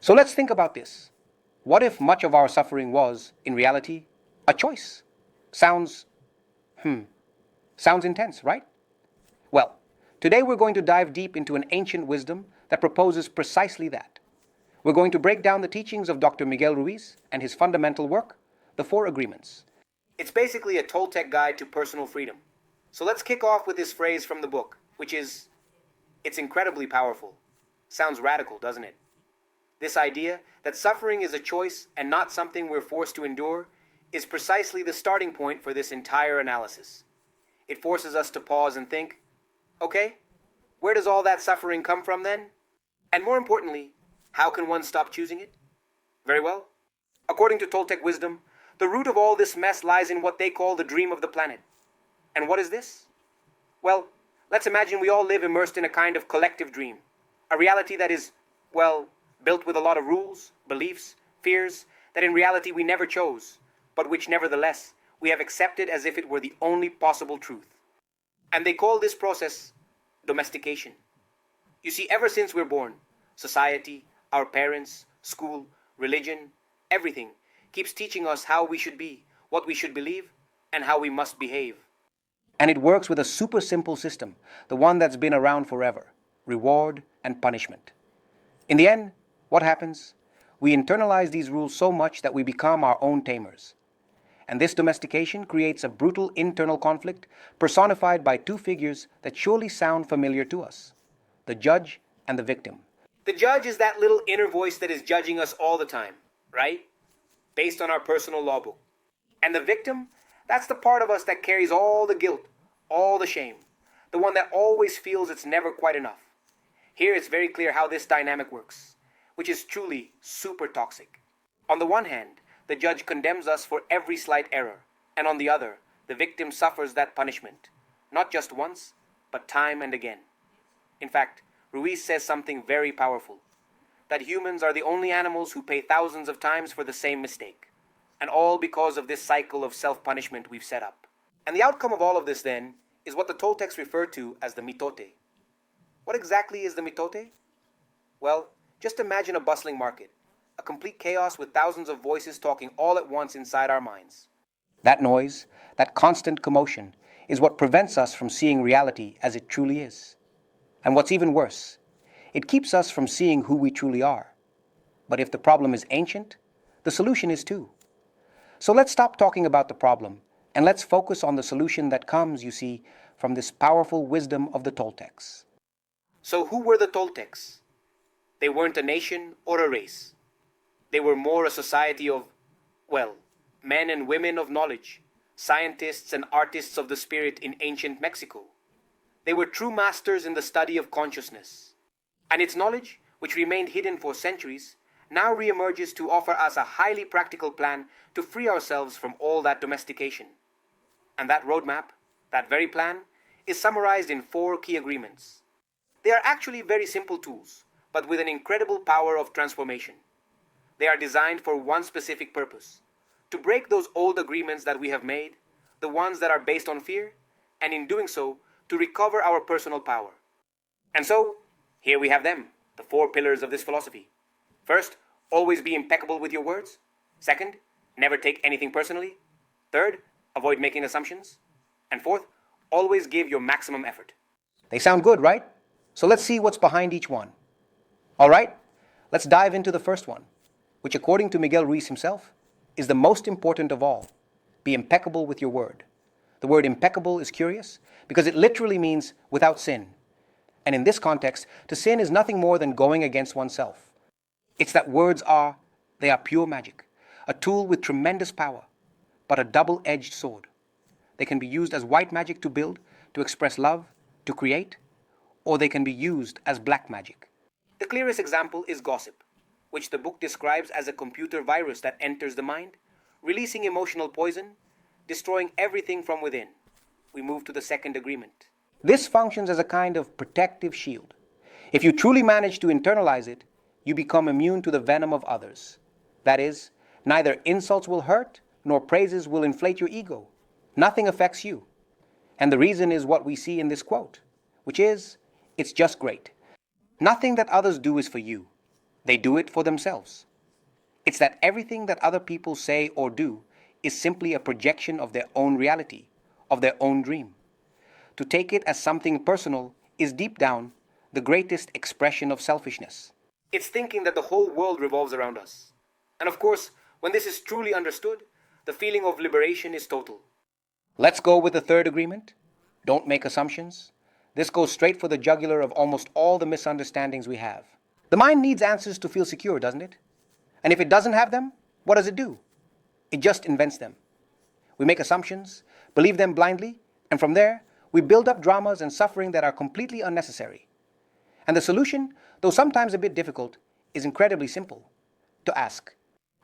So let's think about this. What if much of our suffering was, in reality, a choice? Sounds, sounds intense, right? Well, today we're going to dive deep into an ancient wisdom that proposes precisely that. We're going to break down the teachings of Dr. Miguel Ruiz and his fundamental work, The Four Agreements. It's basically a Toltec guide to personal freedom. So let's kick off with this phrase from the book, which is, it's incredibly powerful. Sounds radical, doesn't it? This idea that suffering is a choice and not something we're forced to endure is precisely the starting point for this entire analysis. It forces us to pause and think, okay, where does all that suffering come from then? And more importantly, how can one stop choosing it? Very well. According to Toltec wisdom, the root of all this mess lies in what they call the dream of the planet. And what is this? Well, let's imagine we all live immersed in a kind of collective dream, a reality that is, well, built with a lot of rules, beliefs, fears that in reality we never chose, but which nevertheless we have accepted as if it were the only possible truth. And they call this process domestication. You see, ever since we're born, society, our parents, school, religion, everything keeps teaching us how we should be, what we should believe, and how we must behave. And it works with a super simple system, the one that's been around forever: reward and punishment. In the end, what happens? We internalize these rules so much that we become our own tamers. And this domestication creates a brutal internal conflict personified by two figures that surely sound familiar to us: the judge and the victim. The judge is that little inner voice that is judging us all the time, right? Based on our personal law book. And the victim, that's the part of us that carries all the guilt, all the shame, the one that always feels it's never quite enough. Here it's very clear how this dynamic works, which is truly super toxic. On the one hand, the judge condemns us for every slight error, and on the other, the victim suffers that punishment, not just once, but time and again. In fact, Ruiz says something very powerful, that humans are the only animals who pay thousands of times for the same mistake, and all because of this cycle of self-punishment we've set up. And the outcome of all of this, then, is what the Toltecs refer to as the mitote. What exactly is the mitote? Well, just imagine a bustling market, a complete chaos with thousands of voices talking all at once inside our minds. That noise, that constant commotion, is what prevents us from seeing reality as it truly is. And what's even worse, it keeps us from seeing who we truly are. But if the problem is ancient, the solution is too. So let's stop talking about the problem, and let's focus on the solution that comes, you see, from this powerful wisdom of the Toltecs. So who were the Toltecs? They weren't a nation or a race. They were more a society of, well, men and women of knowledge, scientists and artists of the spirit in ancient Mexico. They were true masters in the study of consciousness. And its knowledge, which remained hidden for centuries, now reemerges to offer us a highly practical plan to free ourselves from all that domestication. And that roadmap, that very plan, is summarized in 4 key agreements. They are actually very simple tools, but with an incredible power of transformation. They are designed for one specific purpose: to break those old agreements that we have made, the ones that are based on fear, and in doing so, to recover our personal power. And so, here we have them, the 4 pillars of this philosophy. First, always be impeccable with your words. Second, never take anything personally. Third, avoid making assumptions. And fourth, always give your maximum effort. They sound good, right? So let's see what's behind each one. All right, let's dive into the first one, which according to Miguel Ruiz himself, is the most important of all. Be impeccable with your word. The word impeccable is curious because it literally means without sin. And in this context, to sin is nothing more than going against oneself. It's that words are, they are pure magic, a tool with tremendous power, but a double-edged sword. They can be used as white magic to build, to express love, to create, or they can be used as black magic. The clearest example is gossip, which the book describes as a computer virus that enters the mind, releasing emotional poison, destroying everything from within. We move to the second agreement. This functions as a kind of protective shield. If you truly manage to internalize it, you become immune to the venom of others. That is, neither insults will hurt, nor praises will inflate your ego. Nothing affects you. And the reason is what we see in this quote, which is, it's just great. Nothing that others do is for you. They do it for themselves. It's that everything that other people say or do is simply a projection of their own reality, of their own dream. To take it as something personal is deep down the greatest expression of selfishness. It's thinking that the whole world revolves around us. And of course, when this is truly understood, the feeling of liberation is total. Let's go with the third agreement. Don't make assumptions. This goes straight for the jugular of almost all the misunderstandings we have. The mind needs answers to feel secure, doesn't it? And if it doesn't have them, what does it do? It just invents them. We make assumptions, believe them blindly, and from there, we build up dramas and suffering that are completely unnecessary. And the solution, though sometimes a bit difficult, is incredibly simple. To ask.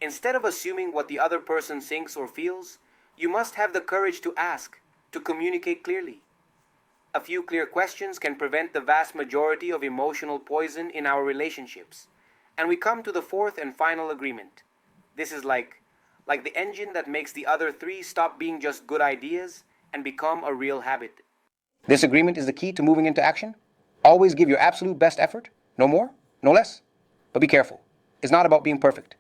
Instead of assuming what the other person thinks or feels, you must have the courage to ask, to communicate clearly. A few clear questions can prevent the vast majority of emotional poison in our relationships. And we come to the fourth and final agreement. This is like the engine that makes the other three stop being just good ideas and become a real habit. This agreement is the key to moving into action. Always give your absolute best effort, no more, no less. But be careful. It's not about being perfect,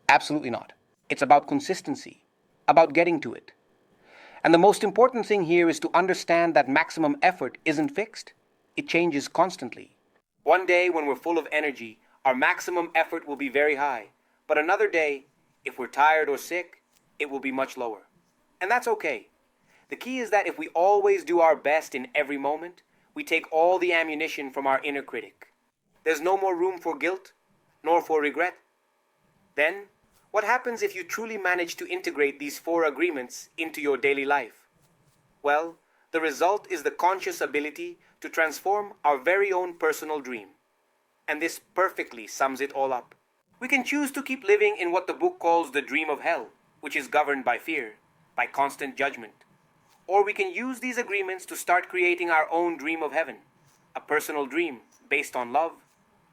Absolutely not. It's about consistency, about getting to it. And the most important thing here is to understand that maximum effort isn't fixed. It changes constantly. One day when we're full of energy, our maximum effort will be very high. But another day, if we're tired or sick, it will be much lower. And that's okay. The key is that if we always do our best in every moment, we take all the ammunition from our inner critic. There's no more room for guilt, nor for regret. Then, what happens if you truly manage to integrate these four agreements into your daily life? Well, the result is the conscious ability to transform our very own personal dream. And this perfectly sums it all up. We can choose to keep living in what the book calls the dream of hell, which is governed by fear, by constant judgment. Or we can use these agreements to start creating our own dream of heaven, a personal dream based on love,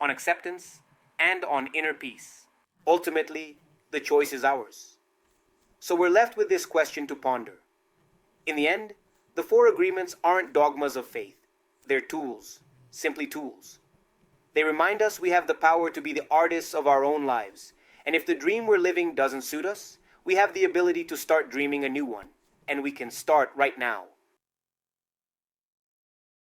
on acceptance, and on inner peace. Ultimately, the choice is ours. So we're left with this question to ponder. In the end, the four agreements aren't dogmas of faith. They're tools, simply tools. They remind us we have the power to be the artists of our own lives. And if the dream we're living doesn't suit us, we have the ability to start dreaming a new one. And we can start right now.